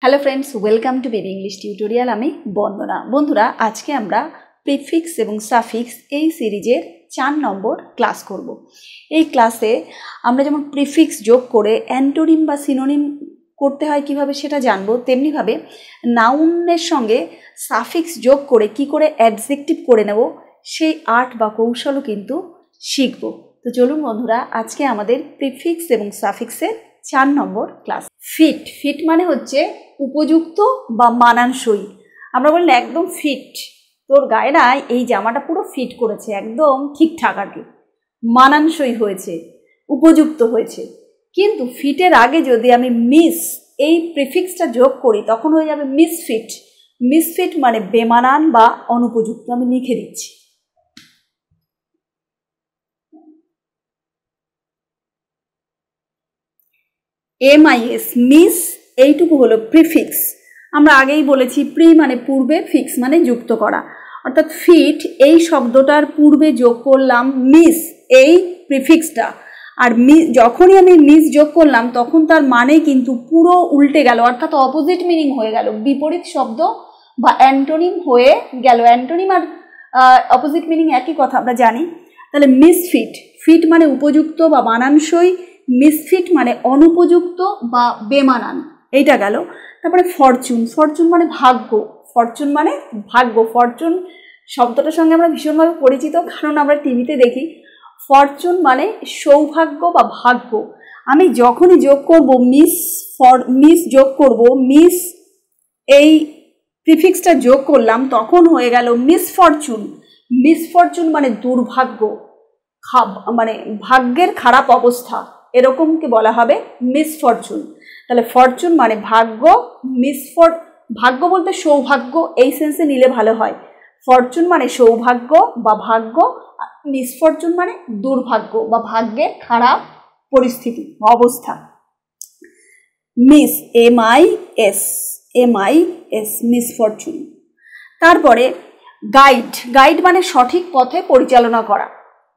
Hello friends, welcome to baby English tutorial. আমি বন্দনা। বন্ধুরা, আজকে আমরা প্রিফিক্স এবং সাফিক্স এই সিরিজের 4 নম্বর ক্লাস করব। এই ক্লাসে আমরা যেমন প্রিফিক্স যোগ করে অ্যান্টোনিম বা সিনোনিম করতে হয় কিভাবে সেটা জানবো, তেমনিভাবে নাউনের সঙ্গে সাফিক্স যোগ করে কি করে অ্যাডজেক্টিভ করে নেব সেই আর্ট বা কৌশলও কিন্তু শিখব। তো চলুন বন্ধুরা, আজকে আমাদের প্রিফিক্স এবং সাফিক্সের 4 নম্বর ক্লাস। ফিট। ফিট মানে হচ্ছে উপযুক্ত বা মানানসই। আমরা বলি না একদম ফিট, তোর গায়ে না এই জামাটা পুরো ফিট করেছে, একদম ঠিকঠাক আর কি, মানানসই হয়েছে, উপযুক্ত হয়েছে। কিন্তু ফিটের আগে যদি আমি মিস এই প্রিফিক্সটা যোগ করি তখন হয়ে যাবে মিসফিট। মিসফিট মানে বেমানান বা অনুপযুক্ত। আমি লিখে দিচ্ছি। MIS মিস, এইটুকু হলো প্রিফিক্স। আমরা আগেই বলেছি প্রি মানে পূর্বে, ফিক্স মানে যুক্ত করা। অর্থাৎ ফিট এই শব্দটার পূর্বে যোগ করলাম মিস এই প্রিফিক্সটা, আর যখনই আমি মিস যোগ করলাম তখন তার মানে কিন্তু পুরো উল্টে গেল, অর্থাৎ অপোজিট মিনিং হয়ে গেল, বিপরীত শব্দ বা অ্যান্টোনিম হয়ে গেল। অ্যান্টোনিম আর অপোজিট মিনিং একই কথা আমরা জানি। তাহলে মিসফিট, ফিট মানে উপযুক্ত বা মানানসই, মিসফিট মানে অনুপযুক্ত বা বেমানান, এইটা গেল। তারপরে ফরচুন। ফরচুন মানে ভাগ্য। ফরচুন মানে ভাগ্য। ফরচুন শব্দটার সঙ্গে আমরা ভীষণভাবে পরিচিত, কারণ আমরা টিভিতে দেখি। ফরচুন মানে সৌভাগ্য বা ভাগ্য। আমি যখনই যোগ করব মিস যোগ করব, মিস এই প্রিফিক্সটা যোগ করলাম তখন হয়ে গেল মিসফরচুন। মিসফরচুন মানে দুর্ভাগ্য, মানে ভাগ্যের খারাপ অবস্থা, এরকমকে বলা হবে মিসফরচুন। তাহলে ফরচুন মানে ভাগ্য, ভাগ্য বলতে সৌভাগ্য, এই সেন্সে নিলে ভালো হয়। ফরচুন মানে সৌভাগ্য বা ভাগ্য, মিসফরচুন মানে দুর্ভাগ্য বা ভাগ্যের খারাপ পরিস্থিতি অবস্থা। Miss, MIS misfortune. তারপরে গাইড। গাইড মানে সঠিক পথে পরিচালনা করা।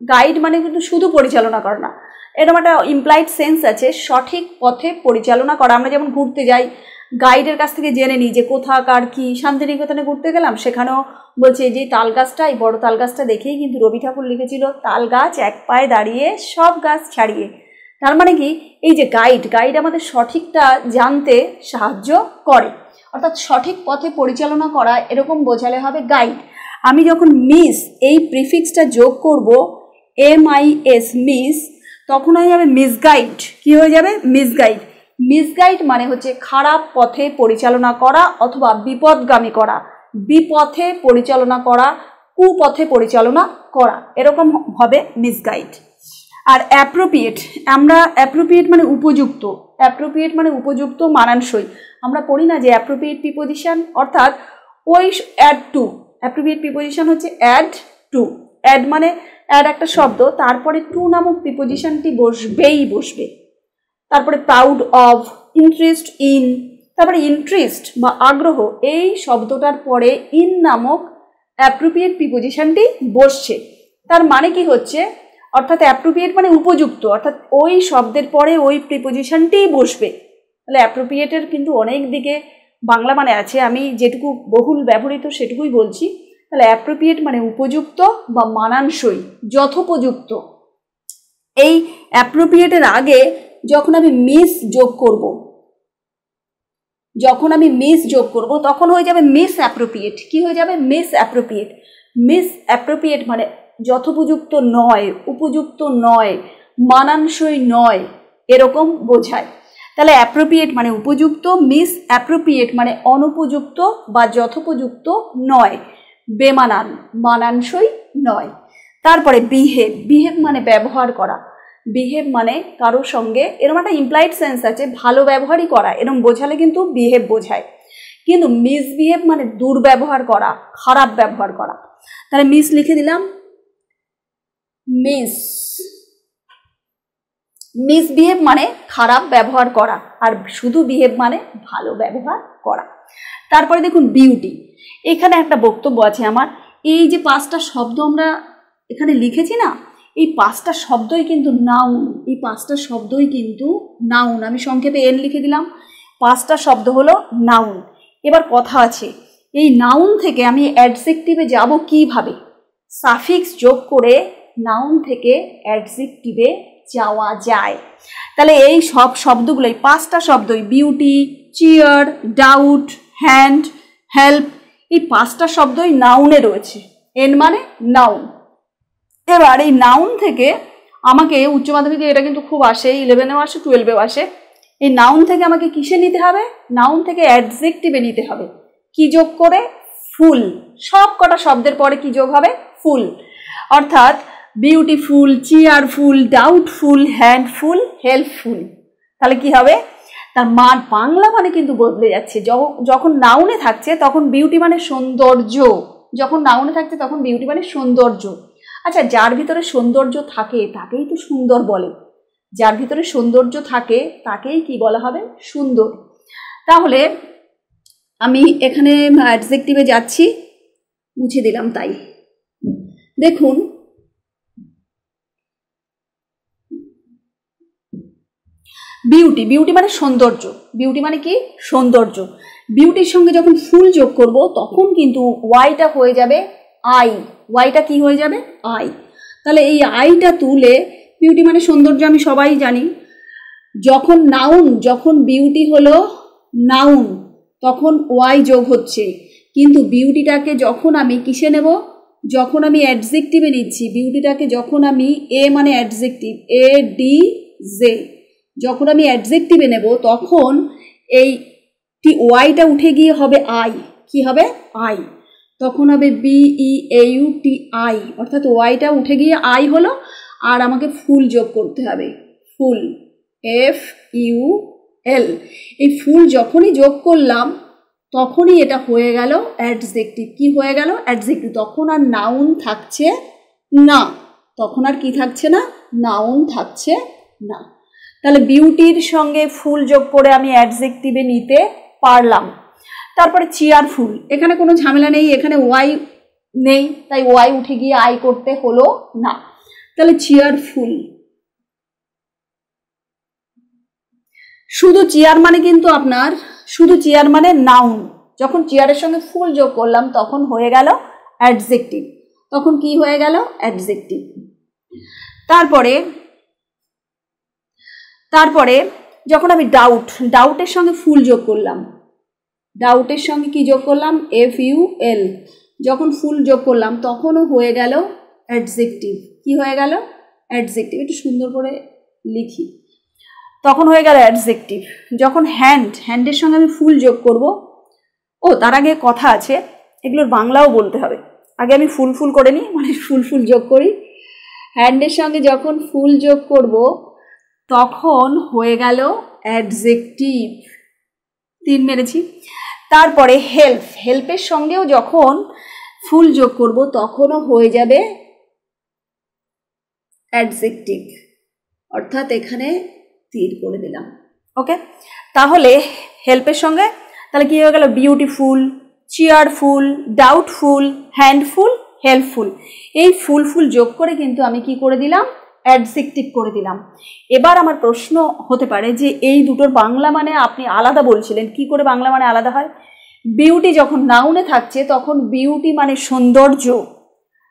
গাইড মানে কিন্তু শুধু পরিচালনা করা না, এরকম একটা ইমপ্লাইড সেন্স আছে, সঠিক পথে পরিচালনা করা। আমরা যেমন ঘুরতে যাই, গাইডের কাছ থেকে জেনে নিই যে কোথাকার কি। শান্তিনিকেতনে ঘুরতে গেলাম, সেখানেও বলছে যে তাল গাছটা, এই বড় তাল গাছটা দেখেই কিন্তু রবি ঠাকুর লিখেছিল তাল গাছ এক পায়ে দাঁড়িয়ে সব গাছ ছাড়িয়ে। তার মানে কি, এই যে গাইড আমাদের সঠিকটা জানতে সাহায্য করে, অর্থাৎ সঠিক পথে পরিচালনা করা, এরকম বোঝালে হবে গাইড। আমি যখন মিস এই প্রিফিক্সটা যোগ করব MIS মিস, তখন হয়ে যাবে মিসগাইড। কি হয়ে যাবে? মিসগাইড। মিসগাইড মানে হচ্ছে খারাপ পথে পরিচালনা করা অথবা বিপদগামী করা, বিপথে পরিচালনা করা, কুপথে পরিচালনা করা, এরকম হবে মিসগাইড। আর অ্যাপ্রোপ্রিয়েট, আমরা অ্যাপ্রোপ্রিয়েট মানে উপযুক্ত, অ্যাপ্রোপ্রিয়েট মানে উপযুক্ত মানানসই। আমরা পড়ি না যে অ্যাপ্রোপ্রিয়েট প্রিপোজিশন, অর্থাৎ ওই অ্যাড টু। অ্যাপ্রোপ্রিয়েট প্রিপোজিশন হচ্ছে অ্যাড টু। অ্যাড মানে অ্যাড একটা শব্দ, তারপরে টু নামক প্রিপোজিশনটি বসবে। তারপরে প্রাউড অফ, ইন্টারেস্ট ইন, তারপরে ইন্টারেস্ট বা আগ্রহ, এই শব্দটার পরে ইন নামক অ্যাপ্রোপ্রিয়েট প্রিপোজিশনটি বসছে। তার মানে কি হচ্ছে, অর্থাৎ অ্যাপ্রোপ্রিয়েট মানে উপযুক্ত, অর্থাৎ ওই শব্দের পরে ওই প্রিপোজিশনটিই বসবে। তাহলে অ্যাপ্রোপ্রিয়েটের কিন্তু অনেক দিকে বাংলা মানে আছে, আমি যেটুকু বহুল ব্যবহৃত সেটুকুই বলছি। তাহলে অ্যাপ্রোপ্রিয়েট মানে উপযুক্ত বা মানানসই, যথোপযুক্ত। এই অ্যাপ্রোপ্রিয়েটের আগে যখন আমি মিস যোগ করব, তখন হয়ে যাবে মিস অ্যাপ্রোপ্রিয়েট। কি হয়ে যাবে? Miss appropriate. মিস অ্যাপ্রোপ্রিয়েট মানে যথোপযুক্ত নয়, উপযুক্ত নয়, মানানসই নয়, এরকম বোঝায়। তাহলে অ্যাপ্রোপ্রিয়েট মানে উপযুক্ত, মিস অ্যাপ্রোপ্রিয়েট মানে অনুপযুক্ত বা যথোপযুক্ত নয়, বেমানান, মানানসই নয়। তারপরে বিহেভ মানে ব্যবহার করা। বিহেভ মানে কারোর সঙ্গে, এরকম একটা ইমপ্লাইড সেন্স আছে, ভালো ব্যবহারই করা, এরকম বোঝালে কিন্তু বিহেভ বোঝায়। কিন্তু মিসবিহেভ মানে দুর্ব্যবহার করা, খারাপ ব্যবহার করা। তাহলে মিস লিখে দিলাম, মিসবিহেভ মানে খারাপ ব্যবহার করা, আর শুধু বিহেভ মানে ভালো ব্যবহার করা। তারপরে দেখুন বিউটি। এখানে একটা বক্তব্য আছে আমার। এই যে 5টা শব্দ আমরা এখানে লিখেছি না, এই 5টা শব্দই কিন্তু নাউন। এই 5টা শব্দই কিন্তু নাউন। আমি সংক্ষেপে এন লিখে দিলাম। পাঁচটা শব্দ হলো নাউন। এবার কথা আছে, এই নাউন থেকে আমি অ্যাডজেক্টিভে যাব কিভাবে? সাফিক্স যোগ করে নাউন থেকে অ্যাডজেক্টিভে যাওয়া যায়। তাহলে এই সব শব্দগুলোই, পাঁচটা শব্দই, beauty, cheer, doubt, hand, help, এই পাঁচটা শব্দই নাউনে রয়েছে। এন মানে নাউন। এবার এই নাউন থেকে আমাকে উচ্চ মাধ্যমিকে এটা কিন্তু খুব আসে, 11এও আসে, 12এও আসে। এই নাউন থেকে আমাকে কিসে নিতে হবে? নাউন থেকে অ্যাডজেক্টিভে নিতে হবে। কি যোগ করে? ফুল। সব কটা শব্দের পরে কি যোগ হবে? ফুল। অর্থাৎ beautiful, cheerful, doubtful, handful, helpful. তাহলে কি হবে? তার মান বাংলা মানে কিন্তু বদলে যাচ্ছে। যখন নাউনে থাকছে তখন বিউটি মানে সৌন্দর্য, যখন নাউনে থাকছে তখন বিউটি মানে সৌন্দর্য। আচ্ছা, যার ভিতরে সৌন্দর্য থাকে তাকেই তো সুন্দর বলে। যার ভিতরে সৌন্দর্য থাকে তাকেই কি বলা হবে? সুন্দর। তাহলে আমি এখানে অ্যাডজেক্টিভে যাচ্ছি, মুছে দিলাম তাই। দেখুন, বিউটি, বিউটি মানে সৌন্দর্য। বিউটি মানে কি? সৌন্দর্য। বিউটির সঙ্গে যখন ফুল যোগ করব তখন কিন্তু ওয়াইটা হয়ে যাবে আই। ওয়াইটা কি হয়ে যাবে? আই। তাহলে এই আইটা তুলে, বিউটি মানে সৌন্দর্য আমি সবাই জানি। যখন নাউন, যখন বিউটি হলো নাউন তখন ওয়াই যোগ হচ্ছে, কিন্তু বিউটিটাকে যখন আমি কিসে নেব? যখন আমি অ্যাডজেক্টিভে নিচ্ছি, বিউটিটাকে যখন আমি, এ মানে অ্যাডজেক্টিভ, এ ডি জে, যখন আমি অ্যাডজেক্টিভে নেব তখন এই ওয়াইটা উঠে গিয়ে হবে আই। কি হবে? আই। তখন হবে BEAUTI, অর্থাৎ ওয়াইটা উঠে গিয়ে আই হলো। আর আমাকে ফুল যোগ করতে হবে, ফুল, FUL। এই ফুল যখনই যোগ করলাম তখনই এটা হয়ে গেল অ্যাডজেক্টিভ। কি হয়ে গেল? অ্যাডজেক্টিভ। তখন আর নাউন থাকছে না, তখন আর কি থাকছে না? নাউন থাকছে না। তাহলে বিউটির সঙ্গে ফুল যোগ করে আমি অ্যাডজেক্টিভে নিতে পারলাম। তারপরে চিয়ারফুল, এখানে কোনো ঝামেলা নেই, এখানে ওয়াই নেই, তাই ওয়াই উঠে গিয়ে আই করতে হলো না। তাহলে চিয়ারফুল, শুধু চেয়ার মানে কিন্তু আপনার, শুধু চেয়ার মানে নাউন, যখন চেয়ারের সঙ্গে ফুল যোগ করলাম তখন হয়ে গেল অ্যাডজেক্টিভ। তখন কি হয়ে গেল? অ্যাডজেক্টিভ। তারপরে যখন আমি ডাউট, ডাউটের সঙ্গে ফুল যোগ করলাম, ডাউটের সঙ্গে কি যোগ করলাম? FUL। যখন ফুল যোগ করলাম তখনও হয়ে গেল অ্যাডজেক্টিভ। কি হয়ে গেল? অ্যাডজেক্টিভ। একটু সুন্দর করে লিখি, তখন হয়ে গেল অ্যাডজেক্টিভ। যখন হ্যান্ড, হ্যান্ডের সঙ্গে আমি ফুল যোগ করব, তার আগে কথা আছে, এগুলোর বাংলাও বলতে হবে। আগে আমি ফুল ফুল করে নিই, মানে ফুল ফুল যোগ করি। হ্যান্ডের সঙ্গে যখন ফুল যোগ করব তখন হয়ে গেল অ্যাডজেক্টিভ। 3 মেরেছি। তারপরে হেল্প, হেল্পের সঙ্গেও যখন ফুল যোগ করব তখনও হয়ে যাবে অ্যাডজেক্টিভ, অর্থাৎ এখানে তীর করে দিলাম। ওকে, তাহলে হেল্পের সঙ্গে তাহলে কি হয়ে গেল? Beautiful, cheerful, doubtful, handful, helpful. এই ফুল ফুল যোগ করে কিন্তু আমি কি করে দিলাম? অ্যাডজেক্টিভ করে দিলাম। এবার আমার প্রশ্ন হতে পারে যে এই দুটোর বাংলা মানে আপনি আলাদা বলছিলেন, কি করে বাংলা মানে আলাদা হয়? বিউটি যখন নাউনে থাকছে তখন বিউটি মানে সৌন্দর্য,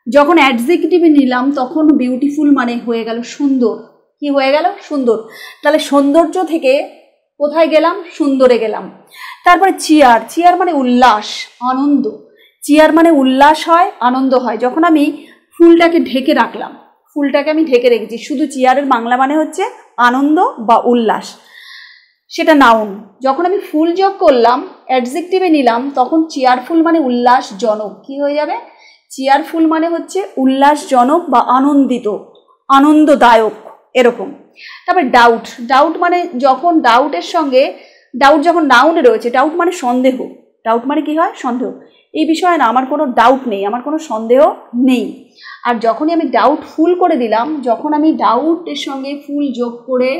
যখন অ্যাডজেক্টিভে নিলাম তখন বিউটিফুল মানে হয়ে গেল সুন্দর। কি হয়ে গেল? সুন্দর। তাহলে সৌন্দর্য থেকে কোথায় গেলাম? সুন্দরে গেলাম। তারপরে চিয়ার, চিয়ার মানে উল্লাস, আনন্দ। চিয়ার মানে উল্লাস হয়, আনন্দ হয়। যখন আমি ফুলটাকে ঢেকে রাখলাম, ফুলটাকে আমি ঢেকে রেখেছি, শুধু চিয়ারের বাংলা মানে হচ্ছে আনন্দ বা উল্লাস, সেটা নাউন। যখন আমি ফুল যোগ করলাম, অ্যাডজেক্টিভে নিলাম, তখন চিয়ারফুল মানে উল্লাসজনক। কি হয়ে যাবে? চিয়ারফুল মানে হচ্ছে উল্লাসজনক বা আনন্দিত, আনন্দদায়ক, এরকম। তারপরে ডাউট, ডাউট মানে যখন ডাউটের সঙ্গে, ডাউট যখন নাউনে রয়েছে, ডাউট মানে সন্দেহ। ডাউট মানে কি হয়? সন্দেহ। এই বিষয়ে না আমার কোনো ডাউট নেই, আমার কোনো সন্দেহ নেই। আর যখনই আমি ডাউট ফুল করে দিলাম, যখন আমি ডাউটের সঙ্গে ফুল যোগ করে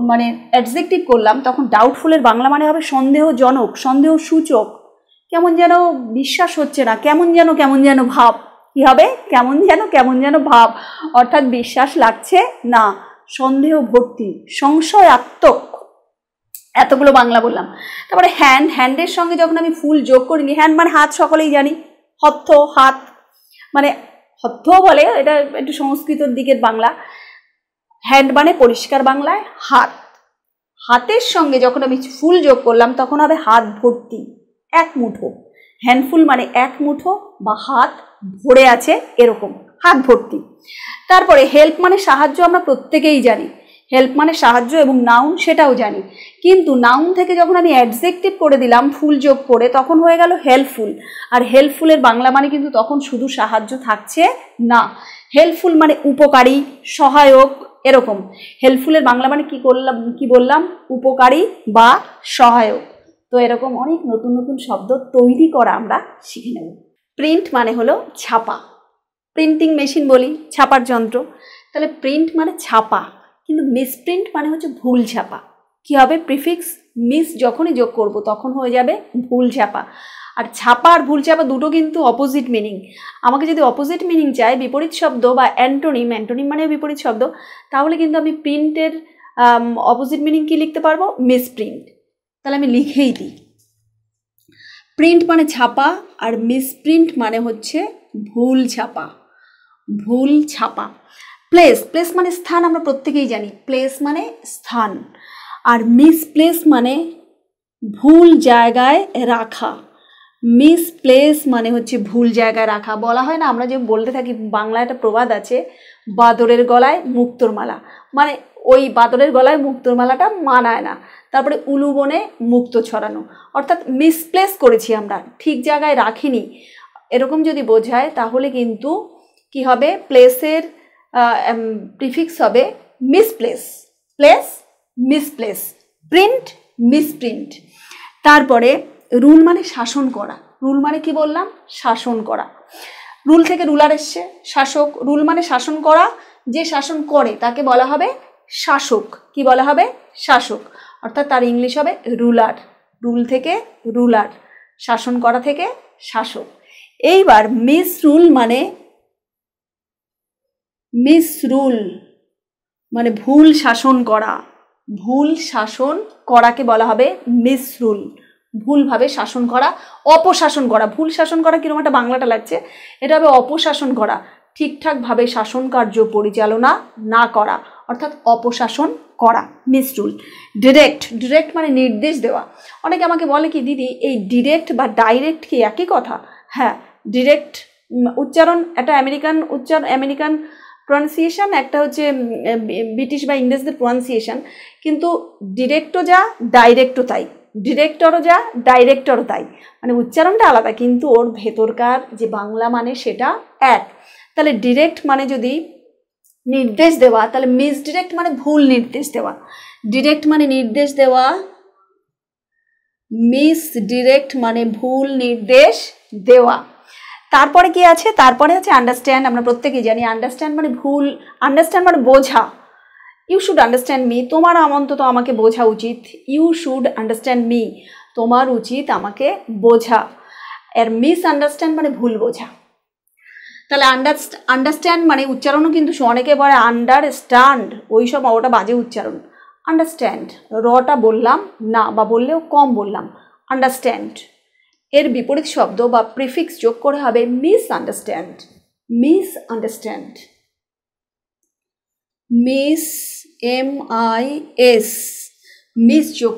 মানে অ্যাডজেক্টিভ করলাম, তখন ডাউটফুলের বাংলা মানে হবে সন্দেহজনক, সন্দেহ সূচক। কেমন যেন বিশ্বাস হচ্ছে না, কেমন যেন ভাব। কি হবে? কেমন যেন ভাব, অর্থাৎ বিশ্বাস লাগছে না, সন্দেহ ভর্তি, সংশয়াত্মক। এতগুলো বাংলা বললাম। তারপরে হ্যান্ড, হ্যান্ডের সঙ্গে যখন আমি ফুল যোগ করিনি, হ্যান্ড মানে হাত, সকলেই জানি। হত্থ হাত, মানে হত্থ বলে, এটা একটু সংস্কৃতর দিকের বাংলা। হ্যান্ড মানে পরিষ্কার বাংলায় হাত। হাতের সঙ্গে যখন আমি ফুল যোগ করলাম তখন হবে হাত ভর্তি, এক মুঠো। হ্যান্ডফুল মানে এক মুঠো বা হাত ভরে আছে এরকম, হাত ভর্তি। তারপরে হেল্প মানে সাহায্য, আমরা প্রত্যেকেই জানি হেল্প মানে সাহায্য, এবং নাউন সেটাও জানি। কিন্তু নাউন থেকে যখন আমি অ্যাডজেক্টিভ করে দিলাম ফুল যোগ করে, তখন হয়ে গেল হেল্পফুল। আর হেল্পফুলের বাংলা মানে কিন্তু তখন শুধু সাহায্য থাকছে না, হেল্পফুল মানে উপকারী, সহায়ক, এরকম। হেল্পফুলের বাংলা মানে কি বললাম, উপকারী বা সহায়ক। তো এরকম অনেক নতুন নতুন শব্দ তৈরি করা আমরা শিখে নেব। প্রিন্ট মানে হলো ছাপা, প্রিন্টিং মেশিন বলি, ছাপার যন্ত্র। তাহলে প্রিন্ট মানে ছাপা, কিন্তু মিসপ্রিন্ট মানে হচ্ছে ভুল ছাপা। কী হবে, প্রিফিক্স মিস যখনই যোগ করব তখন হয়ে যাবে ভুল ছাপা। আর ছাপা আর ভুল ছাপা দুটো কিন্তু অপোজিট মিনিং। আমাকে যদি অপোজিট মিনিং চাই, বিপরীত শব্দ বা অ্যান্টোনিম, অ্যান্টোনিম মানে বিপরীত শব্দ, তাহলে কিন্তু আমি প্রিন্টের অপোজিট মিনিং কি লিখতে পারবো, মিসপ্রিন্ট। তাহলে আমি লিখেই দিই, প্রিন্ট মানে ছাপা আর মিসপ্রিন্ট মানে হচ্ছে ভুল ছাপা, ভুল ছাপা। প্লেস, প্লেস মানে স্থান, আমরা প্রত্যেকেই জানি প্লেস মানে স্থান। আর মিসপ্লেস মানে ভুল জায়গায় রাখা, মিসপ্লেস মানে হচ্ছে ভুল জায়গায় রাখা। বলা হয় না, আমরা যে বলতে থাকি, বাংলায় একটা প্রবাদ আছে, বাদরের গলায় মুক্তোর মালা, মানে ওই বাদরের গলায় মুক্তোর মালাটা মানায় না। তারপরে উলু বনে মুক্তো ছড়ানো, অর্থাৎ মিসপ্লেস করেছি আমরা, ঠিক জায়গায় রাখিনি, এরকম যদি বোঝায় তাহলে কিন্তু কি হবে, প্লেসের প্রিফিক্স হবে misplace, place misplace, print misprint. তারপরে রুল মানে শাসন করা, রুল মানে কি বললাম, শাসন করা। রুল থেকে রুলার এসছে, শাসক। রুল মানে শাসন করা, যে শাসন করে তাকে বলা হবে শাসক। কি বলা হবে, শাসক, অর্থাৎ তার ইংলিশ হবে রুলার। রুল থেকে রুলার, শাসন করা থেকে শাসক। এইবার মিসরুল মানে, মিসরুল মানে ভুল শাসন করা, ভুল শাসন করাকে বলা হবে মিসরুল, ভুলভাবে শাসন করা, অপশাসন করা। ভুল শাসন করা কিরকম একটা বাংলাটা লাগছে, এটা হবে অপশাসন করা, ঠিকঠাকভাবে শাসন কার্য পরিচালনা না করা, অর্থাৎ অপশাসন করা, মিসরুল। ডিরেক্ট, ডিরেক্ট মানে নির্দেশ দেওয়া। অনেকে আমাকে বলে কি দিদি, এই ডিরেক্ট বা ডাইরেক্ট কি একই কথা? হ্যাঁ, ডিরেক্ট উচ্চারণ একটা আমেরিকান উচ্চারণ, আমেরিকান প্রনাউন্সিয়েশন, একটা হচ্ছে ব্রিটিশ বা ইংরেজদের প্রনাউন্সিয়েশন, কিন্তু ডিরেক্টও যা ডাইরেক্টও তাই, ডিরেক্টরও যা ডাইরেক্টরও তাই, মানে উচ্চারণটা আলাদা কিন্তু ওর ভেতরকার যে বাংলা মানে সেটা এক। তাহলে ডিরেক্ট মানে যদি নির্দেশ দেওয়া, তাহলে মিসডিরেক্ট মানে ভুল নির্দেশ দেওয়া। ডিরেক্ট মানে নির্দেশ দেওয়া, মিসডিরেক্ট মানে ভুল নির্দেশ দেওয়া। তারপরে কি আছে, তারপরে আছে আন্ডারস্ট্যান্ড। আমরা প্রত্যেকেই জানি আন্ডারস্ট্যান্ড মানে ভুল, আন্ডারস্ট্যান্ড মানে বোঝা। ইউ শুড আন্ডারস্ট্যান্ড মি, তোমার অন্তত আমাকে বোঝা উচিত। ইউ শুড আন্ডারস্ট্যান্ড মি, তোমার উচিত আমাকে বোঝা। এর মিস আন্ডারস্ট্যান্ড মানে ভুল বোঝা। তাহলে আন্ডারস্ট্যান্ড মানে উচ্চারণও কিন্তু অনেকে বলে আন্ডারস্ট্যান্ড, ওই সব ওটা বাজে উচ্চারণ। আন্ডারস্ট্যান্ড রটা বললাম না, বা বললেও কম বললাম, আন্ডারস্ট্যান্ড। এর বিপরীত শব্দ বা প্রিফিক্স যোগ করে হবে miss understand, miss understand, miss MIS, miss যোগ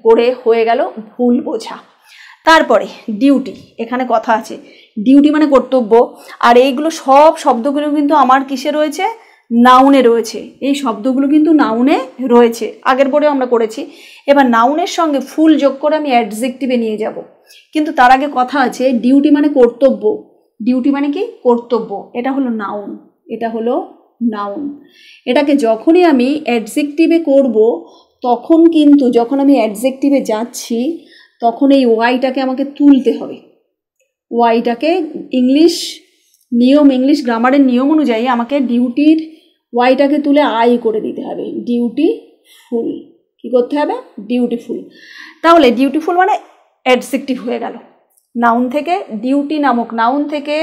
করে হয়ে গেল ভুল বোঝা। তারপরে ডিউটি, এখানে কথা আছে, ডিউটি মানে কর্তব্য। আর এইগুলো সব শব্দগুলো কিন্তু আমার কিসে রয়েছে, নাউনে রয়েছে। এই শব্দগুলো কিন্তু নাউনে রয়েছে, আগের বোর্ডেও আমরা করেছি। এবার নাউনের সঙ্গে ফুল যোগ করে আমি অ্যাডজেক্টিভে নিয়ে যাব, কিন্তু তার আগে কথা আছে, ডিউটি মানে কর্তব্য, ডিউটি মানে কি কর্তব্য, এটা হলো নাউন, এটা হলো নাউন। এটাকে যখনই আমি অ্যাডজেক্টিভে করব, তখন কিন্তু যখন আমি অ্যাডজেক্টিভে যাচ্ছি তখন এই ওয়াইটাকে আমাকে তুলতে হবে। ওয়াইটাকে ইংলিশ নিয়ম, ইংলিশ গ্রামারের নিয়ম অনুযায়ী আমাকে ডিউটির ওয়াইটাকে তুলে আই করে দিতে হবে, ডিউটিফুল। কী করতে হবে, ডিউটিফুল। তাহলে ডিউটিফুল মানে অ্যাডজেক্টিভ হয়ে গেল। নাউন থেকে, ডিউটি নামক নাউন থেকে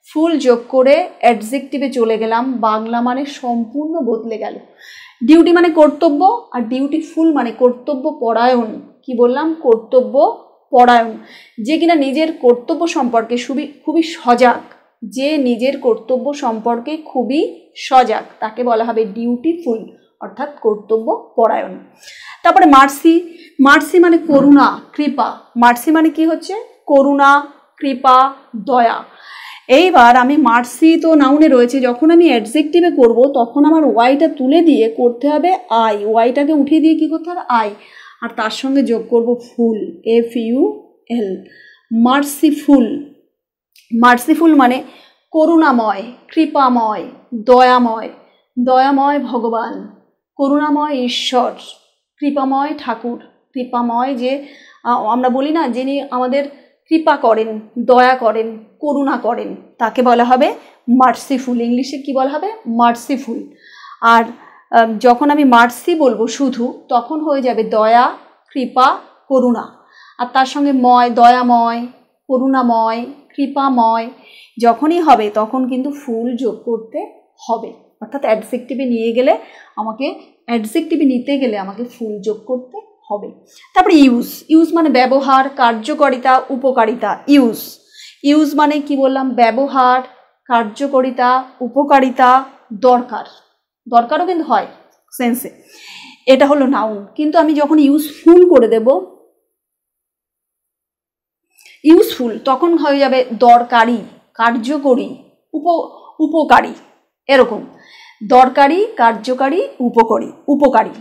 ফুল যোগ করে অ্যাডজেক্টিভে চলে গেলাম, বাংলা মানে সম্পূর্ণ বদলে গেল। ডিউটি মানে কর্তব্য, আর ডিউটিফুল মানে কর্তব্য পরায়ণ। কি বললাম? কর্তব্য পরায়ণ। যে কিনা নিজের কর্তব্য সম্পর্কে খুবই সজাগ, যে নিজের কর্তব্য সম্পর্কে খুবই সজাগ, তাকে বলা হবে ডিউটিফুল, অর্থাৎ কর্তব্য পরায়ণ। তারপরে মার্সি, মার্সি মানে করুণা, কৃপা। মার্সি মানে কি হচ্ছে? করুণা, কৃপা, দয়া। এইবার আমি মার্সি তো নাউনে রয়েছে, যখন আমি অ্যাডজেক্টিভে করব তখন আমার ওয়াইটা তুলে দিয়ে করতে হবে আই, ওয়াইটাকে উঠিয়ে দিয়ে কি করতে হবে? আই, আর তার সঙ্গে যোগ করব ফুল, FUL, মার্সিফুল। মার্সিফুল মানে করুণাময়, কৃপাময়, দয়াময়। দয়াময় ভগবান, করুণাময় ঈশ্বর, কৃপাময় ঠাকুর। কৃপাময় যে আমরা বলি না, যিনি আমাদের কৃপা করেন, দয়া করেন, করুণা করেন, তাকে বলা হবে মার্সিফুল। ইংলিশে কি বলা হবে? মার্সিফুল। আর যখন আমি মার্সি বলবো শুধু, তখন হয়ে যাবে দয়া, কৃপা, করুণা, আর তার সঙ্গে ময়, দয়াময়, করুণাময়, কৃপাময় যখনই হবে তখন কিন্তু ফুল যোগ করতে হবে। অর্থাৎ অ্যাডজেক্টিভে নিয়ে গেলে আমাকে, অ্যাডজেক্টিভে নিতে গেলে আমাকে ফুল যোগ করতে হবে। তারপরে ইউজ, ইউজ মানে ব্যবহার, কার্যকারিতা, উপকারিতা। ইউজ, ইউজ মানে কি বললাম? ব্যবহার, কার্যকারিতা, উপকারিতা, দরকার। দরকারও কিন্তু হয় সেন্সে। এটা হলো নাউন। কিন্তু আমি যখন ইউজফুল করে দেব, ইউজফুল, তখন হয়ে যাবে দরকারি, কার্যকরী, উপকারী, এরকম। দরকারি, কার্যকারী, উপকারী,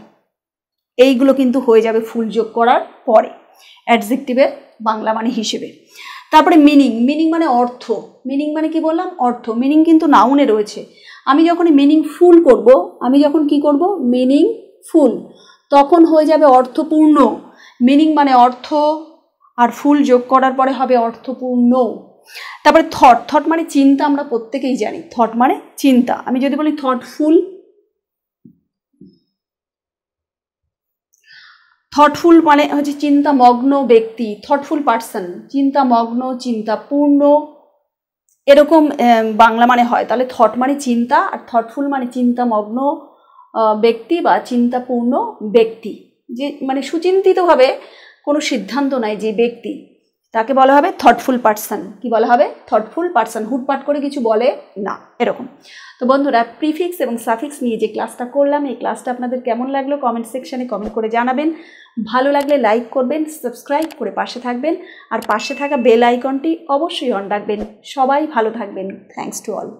এইগুলো কিন্তু হয়ে যাবে ফুল যোগ করার পরে অ্যাডজেক্টিভের বাংলা মানে হিসেবে। তারপরে মিনিং, মিনিং মানে অর্থ। মিনিং মানে কি বললাম? অর্থ। মিনিং কিন্তু নাউনে রয়েছে। আমি যখন মিনিংফুল করব, আমি যখন কি করব? মিনিংফুল, তখন হয়ে যাবে অর্থপূর্ণ। মিনিং মানে অর্থ, আর ফুল যোগ করার পরে হবে অর্থপূর্ণ। তারপরে থট, থট মানে চিন্তা, আমরা প্রত্যেকেই জানি থট মানে চিন্তা। আমি যদি বলি থটফুল, থটফুল মানে হচ্ছে চিন্তামগ্ন ব্যক্তি, থটফুল পার্সন, চিন্তামগ্ন, চিন্তাপূর্ণ, এরকম বাংলা মানে হয়। তাহলে থট মানে চিন্তা, আর থটফুল মানে চিন্তামগ্ন ব্যক্তি বা চিন্তাপূর্ণ ব্যক্তি, যে মানে সুচিন্তিতভাবে কোনো সিদ্ধান্ত নেয় যে ব্যক্তি, তাকে বলা হবে থটফুল পার্সন। কি বলা হবে? Thoughtful person. হুটপাট করে কিছু বলে না, এরকম। তো বন্ধুরা, প্রিফিক্স এবং সাফিক্স নিয়ে যে ক্লাসটা করলাম, এই ক্লাসটা আপনাদের কেমন লাগলো কমেন্ট সেকশানে কমেন্ট করে জানাবেন। ভালো লাগলে লাইক করবেন, সাবস্ক্রাইব করে পাশে থাকবেন, আর পাশে থাকা বেল আইকনটি অবশ্যই অন রাখবেন। সবাই ভালো থাকবেন। Thanks to all.